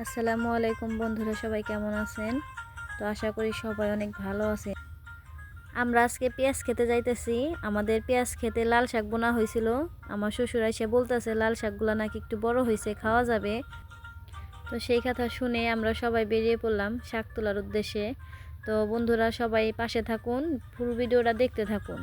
আসসালামু আলাইকুম বন্ধুরা, সবাই কেমন আছেন? তো আশা করি সবাই অনেক ভালো আছে। আমরা আজকে পেঁয়াজ খেতে যাইতেছি। আমাদের পেঁয়াজ খেতে লাল শাক বোনা হয়েছিল। আমার শ্বশুর এসে বলতেছে লাল শাকগুলো নাকি একটু বড় হয়েছে, খাওয়া যাবে। তো সেই কথা শুনে আমরা সবাই বেরিয়ে পড়লাম শাক তোলার উদ্দেশ্যে। তো বন্ধুরা সবাই পাশে থাকুন, পুরো ভিডিওটা দেখতে থাকুন।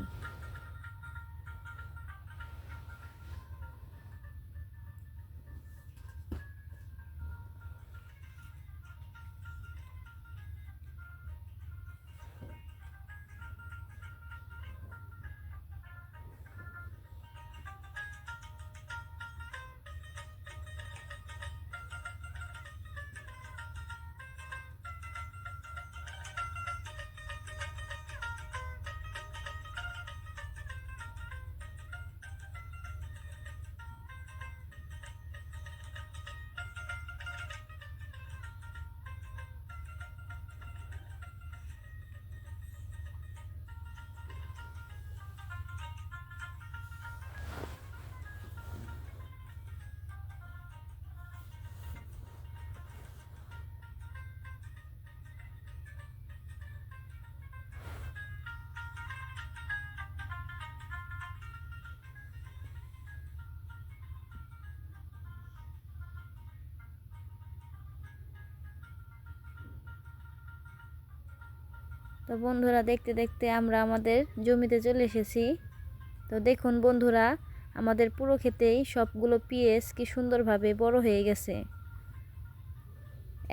তো বন্ধুরা দেখতে দেখতে আমরা আমাদের জমিতে চলে এসেছি। তো দেখুন বন্ধুরা, আমাদের পুরো ক্ষেতেই সবগুলো পেঁয়াজ কি সুন্দরভাবে বড় হয়ে গেছে।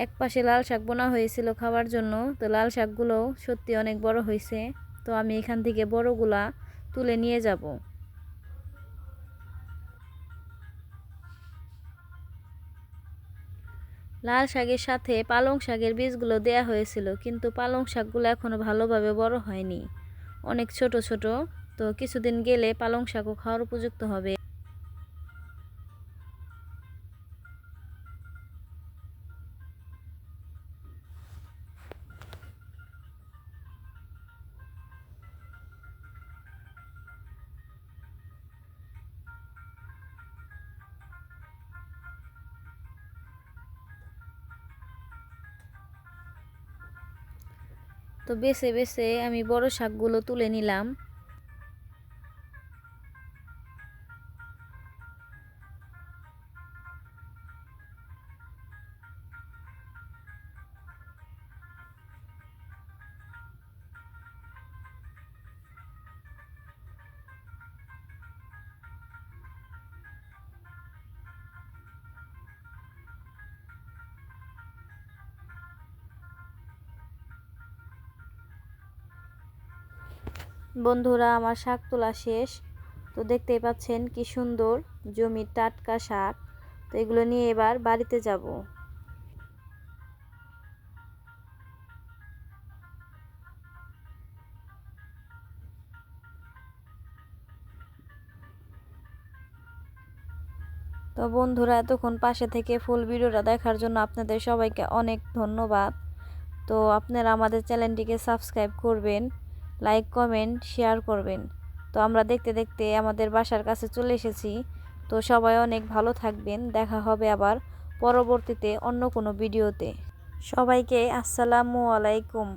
এক পাশে লাল শাক বোনা হয়েছিল খাওয়ার জন্য, তো লাল শাকগুলো সত্যি অনেক বড় হয়েছে। তো আমি এখান থেকে বড়গুলা তুলে নিয়ে যাব। লাল শাকের সাথে পালং শাকের বীজগুলো দেয়া হয়েছিল, কিন্তু পালং শাকগুলো এখনো ভালোভাবে বড় হয়নি, অনেক ছোট ছোট। তো কিছুদিন গেলে পালং শাকও খাওয়ার উপযুক্ত হবে। তো বেছে বেছে আমি বড় শাকগুলো তুলে নিলাম। বন্ধুরা আমার শাক তোলা শেষ। তো দেখতেই পাচ্ছেন কি সুন্দর জমির টাটকা শাক। তো এগুলো নিয়ে এবার বাড়িতে যাব। তো বন্ধুরা এতক্ষণ পাশে থেকে ফুল ভিডিওটা দেখার জন্য আপনাদের সবাইকে অনেক ধন্যবাদ। তো আপনারা আমাদের চ্যানেলটিকে সাবস্ক্রাইব করবেন, লাইক কমেন্ট শেয়ার করবেন। তো আমরা দেখতে দেখতে আমাদের বাসার কাছে চলে এসেছি। তো সবাই অনেক ভালো থাকবেন, দেখা হবে আবার পরবর্তীতে অন্য কোনো ভিডিওতে। সবাইকে আসসালামু আলাইকুম।